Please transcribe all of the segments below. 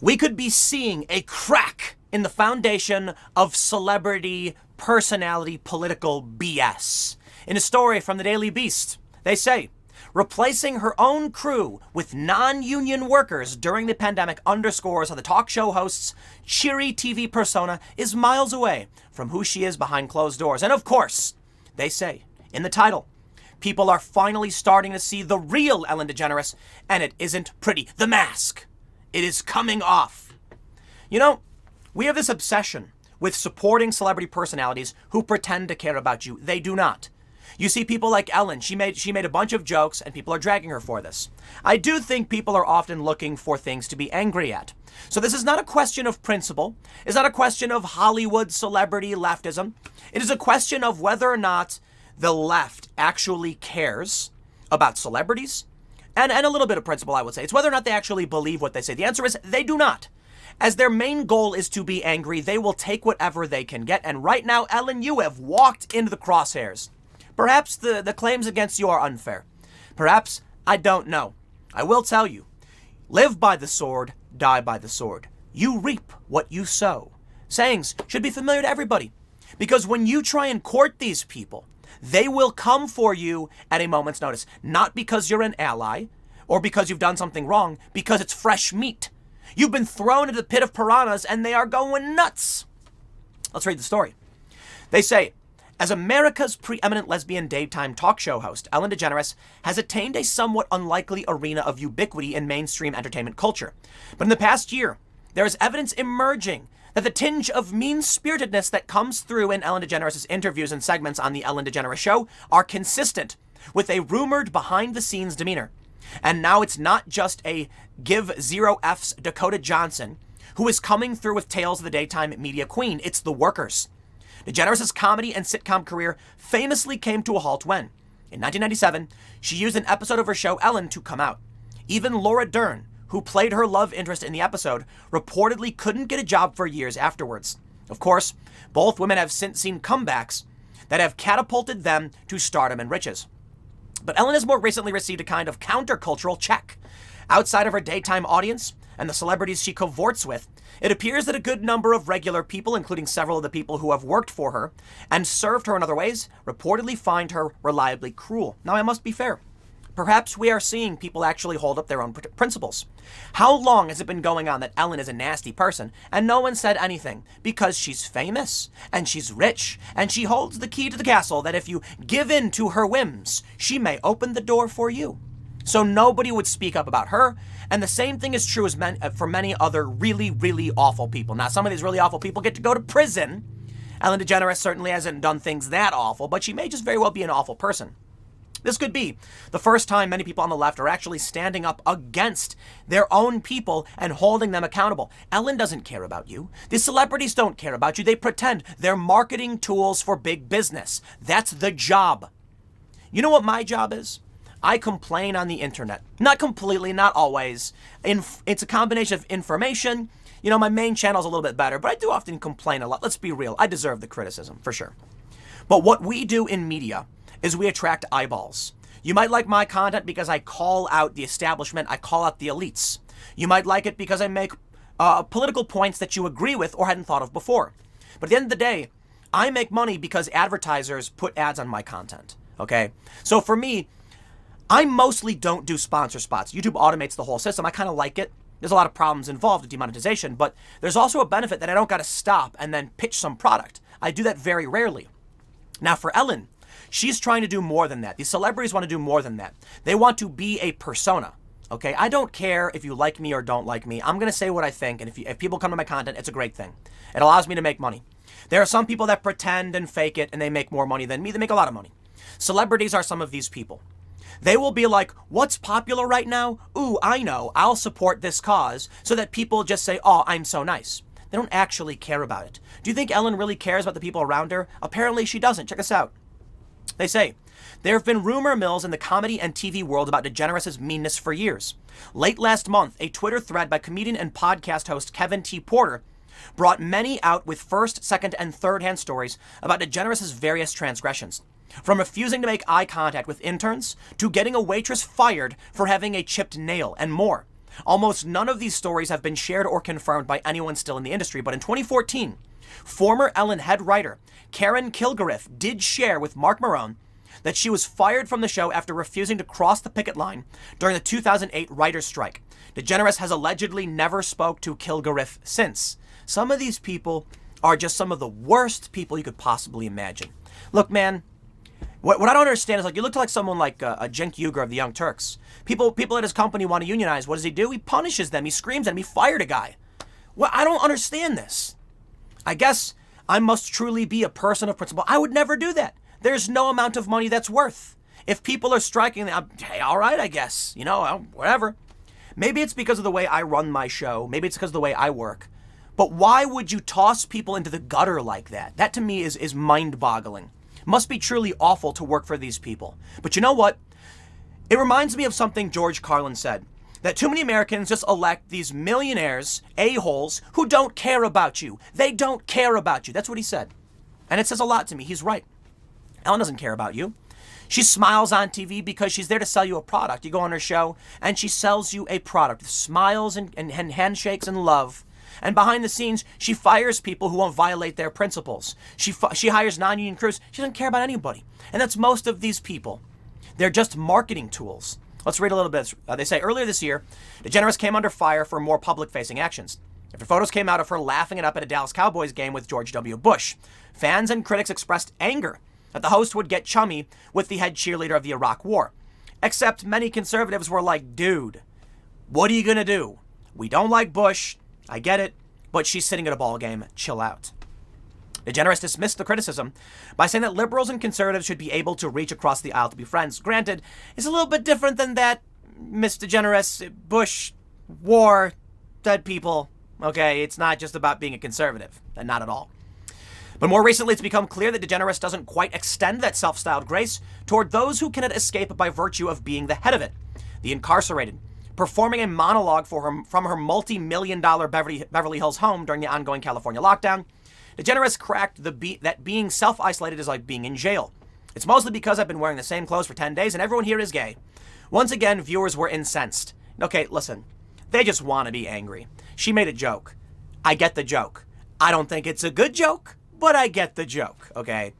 We could be seeing a crack in the foundation of celebrity, personality, political BS. In a story from the Daily Beast, they say, replacing her own crew with non-union workers during the pandemic underscores how the talk show host's cheery TV persona is miles away from who she is behind closed doors. And of course, they say in the title, people are finally starting to see the real Ellen DeGeneres, and it isn't pretty. The mask. It is coming off. You know, we have this obsession with supporting celebrity personalities who pretend to care about you. They do not. You see people like Ellen, she made a bunch of jokes and people are dragging her for this. I do think people are often looking for things to be angry at. So this is not a question of principle. It's not a question of Hollywood celebrity leftism. It is a question of whether or not the left actually cares about celebrities and a little bit of principle, I would say. It's whether or not they actually believe what they say. The answer is they do not. As their main goal is to be angry, they will take whatever they can get. And right now, Ellen, you have walked into the crosshairs. Perhaps the claims against you are unfair. Perhaps, I don't know. I will tell you, live by the sword, die by the sword. You reap what you sow. Sayings should be familiar to everybody. Because when you try and court these people, they will come for you at a moment's notice. Not because you're an ally or because you've done something wrong, because it's fresh meat. You've been thrown into the pit of piranhas and they are going nuts. Let's read the story. They say, as America's preeminent lesbian daytime talk show host, Ellen DeGeneres has attained a somewhat unlikely arena of ubiquity in mainstream entertainment culture. But in the past year, there is evidence emerging that the tinge of mean-spiritedness that comes through in Ellen DeGeneres' interviews and segments on The Ellen DeGeneres Show are consistent with a rumored behind-the-scenes demeanor. And now it's not just a give zero F's Dakota Johnson who is coming through with tales of the daytime media queen. It's the workers. DeGeneres' comedy and sitcom career famously came to a halt when, in 1997, she used an episode of her show Ellen to come out. Even Laura Dern, who played her love interest in the episode, reportedly couldn't get a job for years afterwards. Of course, both women have since seen comebacks that have catapulted them to stardom and riches. But Ellen has more recently received a kind of countercultural check. Outside of her daytime audience and the celebrities she cavorts with, it appears that a good number of regular people, including several of the people who have worked for her and served her in other ways, reportedly find her reliably cruel. Now, I must be fair. Perhaps we are seeing people actually hold up their own principles. How long has it been going on that Ellen is a nasty person and no one said anything? Because she's famous and she's rich and she holds the key to the castle that if you give in to her whims, she may open the door for you. So nobody would speak up about her. And the same thing is true as for many other really, really awful people. Now, some of these really awful people get to go to prison. Ellen DeGeneres certainly hasn't done things that awful, but she may just very well be an awful person. This could be the first time many people on the left are actually standing up against their own people and holding them accountable. Ellen doesn't care about you. The celebrities don't care about you. They pretend they're marketing tools for big business. That's the job. You know what my job is? I complain on the internet. Not completely, not always. It's a combination of information. You know, my main channel's a little bit better, but I do often complain a lot. Let's be real. I deserve the criticism, for sure. But what we do in media is we attract eyeballs. You might like my content because I call out the establishment, I call out the elites. You might like it because I make political points that you agree with or hadn't thought of before. But at the end of the day, I make money because advertisers put ads on my content, okay? So for me, I mostly don't do sponsor spots. YouTube automates the whole system. I kind of like it. There's a lot of problems involved with demonetization, but there's also a benefit that I don't got to stop and then pitch some product. I do that very rarely. Now for Ellen, she's trying to do more than that. These celebrities want to do more than that. They want to be a persona. Okay, I don't care if you like me or don't like me. I'm going to say what I think, and if people come to my content, it's a great thing. It allows me to make money. There are some people that pretend and fake it, and they make more money than me. They make a lot of money. Celebrities are some of these people. They will be like, what's popular right now? Ooh, I know. I'll support this cause, so that people just say, oh, I'm so nice. They don't actually care about it. Do you think Ellen really cares about the people around her? Apparently she doesn't. Check this out. They say, there have been rumor mills in the comedy and TV world about DeGeneres' meanness for years. Late last month, a Twitter thread by comedian and podcast host Kevin T. Porter brought many out with first, second, and third-hand stories about DeGeneres' various transgressions. From refusing to make eye contact with interns, to getting a waitress fired for having a chipped nail, and more. Almost none of these stories have been shared or confirmed by anyone still in the industry, but in 2014, former Ellen head writer Karen Kilgariff did share with Mark Marone that she was fired from the show after refusing to cross the picket line during the 2008 writer's strike. DeGeneres has allegedly never spoke to Kilgariff since. Some of these people are just some of the worst people you could possibly imagine. Look, man, what I don't understand is, like, you look like someone like Cenk Uygur of the Young Turks. People at his company want to unionize. What does he do? He punishes them. He screams at them. He fired a guy. Well, I don't understand this. I guess I must truly be a person of principle. I would never do that. There's no amount of money that's worth. If people are striking, hey, all right, I guess. Whatever. Maybe it's because of the way I run my show. Maybe it's because of the way I work. But why would you toss people into the gutter like that? That to me is mind-boggling. Must be truly awful to work for these people. But you know what? It reminds me of something George Carlin said, that too many Americans just elect these millionaires, a-holes, who don't care about you. They don't care about you. That's what he said. And it says a lot to me. He's right. Ellen doesn't care about you. She smiles on TV because she's there to sell you a product. You go on her show, and she sells you a product with smiles and handshakes and love. And behind the scenes, she fires people who won't violate their principles. She hires non-union crews. She doesn't care about anybody. And that's most of these people. They're just marketing tools. Let's read a little bit. They say, earlier this year, DeGeneres came under fire for more public-facing actions after photos came out of her laughing it up at a Dallas Cowboys game with George W. Bush. Fans and critics expressed anger that the host would get chummy with the head cheerleader of the Iraq War. Except many conservatives were like, dude, what are you going to do? We don't like Bush. I get it, but she's sitting at a ball game. Chill out. DeGeneres dismissed the criticism by saying that liberals and conservatives should be able to reach across the aisle to be friends. Granted, it's a little bit different than that, Miss DeGeneres. Bush, war, dead people. Okay, it's not just about being a conservative. And not at all. But more recently, it's become clear that DeGeneres doesn't quite extend that self-styled grace toward those who cannot escape by virtue of being the head of it, the incarcerated, performing a monologue from her multi-million-dollar Beverly Hills home during the ongoing California lockdown. DeGeneres cracked that being self-isolated is like being in jail. It's mostly because I've been wearing the same clothes for 10 days and everyone here is gay. Once again, viewers were incensed. Okay, listen, they just want to be angry. She made a joke. I get the joke. I don't think it's a good joke, but I get the joke, okay?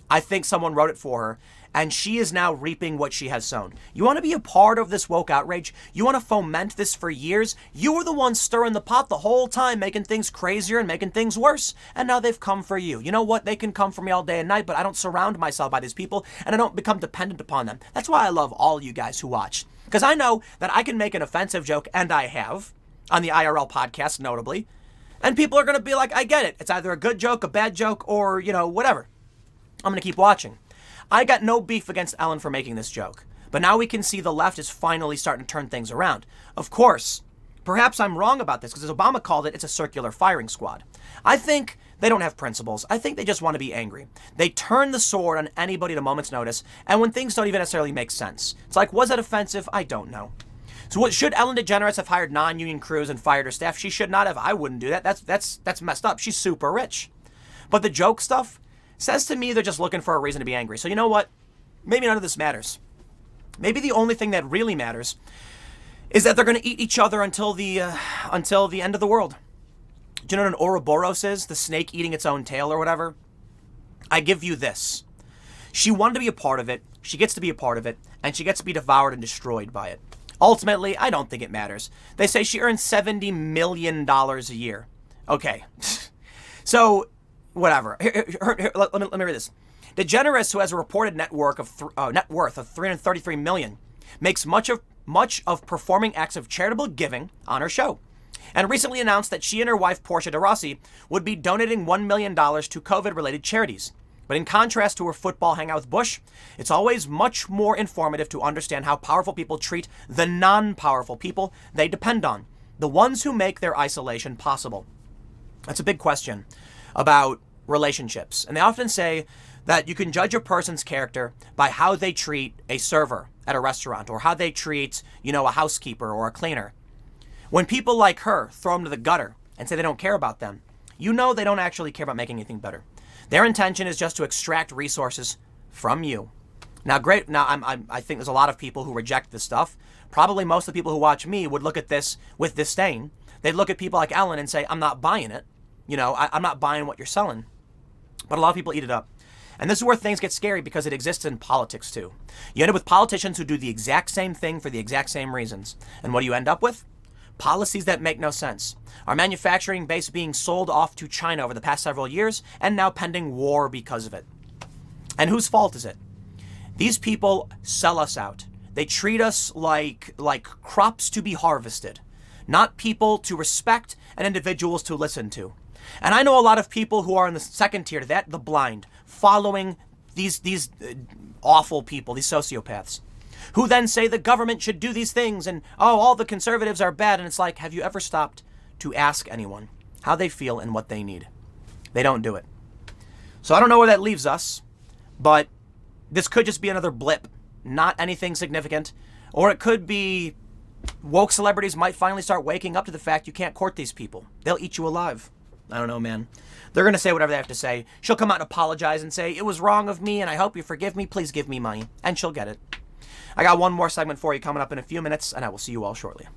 I think someone wrote it for her, and she is now reaping what she has sown. You want to be a part of this woke outrage? You want to foment this for years? You were the one stirring the pot the whole time, making things crazier and making things worse, and now they've come for you. You know what? They can come for me all day and night, but I don't surround myself by these people, and I don't become dependent upon them. That's why I love all you guys who watch, because I know that I can make an offensive joke, and I have, on the IRL podcast, notably, and people are going to be like, I get it. It's either a good joke, a bad joke, or, whatever. I'm going to keep watching. I got no beef against Ellen for making this joke, but now we can see the left is finally starting to turn things around. Of course, perhaps I'm wrong about this because as Obama called it, it's a circular firing squad. I think they don't have principles. I think they just want to be angry. They turn the sword on anybody at a moment's notice, and when things don't even necessarily make sense. It's like, was that offensive? I don't know. So should Ellen DeGeneres have hired non-union crews and fired her staff? She should not have. I wouldn't do that. That's messed up. She's super rich. But the joke stuff says to me they're just looking for a reason to be angry. So you know what? Maybe none of this matters. Maybe the only thing that really matters is that they're going to eat each other until the end of the world. Do you know what an Ouroboros is? The snake eating its own tail or whatever? I give you this. She wanted to be a part of it. She gets to be a part of it. And she gets to be devoured and destroyed by it. Ultimately, I don't think it matters. They say she earns $70 million a year. Okay. So whatever. Let me read this. DeGeneres, who has a reported net worth of $333 million, makes much of performing acts of charitable giving on her show, and recently announced that she and her wife Portia de Rossi would be donating $1 million to COVID-related charities. But in contrast to her football hangout with Bush, it's always much more informative to understand how powerful people treat the non-powerful people they depend on, the ones who make their isolation possible. That's a big question about relationships. And they often say that you can judge a person's character by how they treat a server at a restaurant or how they treat, a housekeeper or a cleaner. When people like her throw them to the gutter and say they don't care about them, they don't actually care about making anything better. Their intention is just to extract resources from you. Now, great. Now, I think there's a lot of people who reject this stuff. Probably most of the people who watch me would look at this with disdain. They'd look at people like Ellen and say, I'm not buying it. I'm not buying what you're selling. But a lot of people eat it up. And this is where things get scary because it exists in politics too. You end up with politicians who do the exact same thing for the exact same reasons. And what do you end up with? Policies that make no sense. Our manufacturing base being sold off to China over the past several years and now pending war because of it. And whose fault is it? These people sell us out. They treat us like crops to be harvested, not people to respect and individuals to listen to. And I know a lot of people who are in the second tier to that, the blind, following these awful people, these sociopaths, who then say the government should do these things and, all the conservatives are bad. And it's like, have you ever stopped to ask anyone how they feel and what they need? They don't do it. So I don't know where that leaves us, but this could just be another blip, not anything significant. Or it could be woke celebrities might finally start waking up to the fact you can't court these people. They'll eat you alive. I don't know, man. They're going to say whatever they have to say. She'll come out and apologize and say, it was wrong of me and I hope you forgive me. Please give me money. And she'll get it. I got one more segment for you coming up in a few minutes, and I will see you all shortly.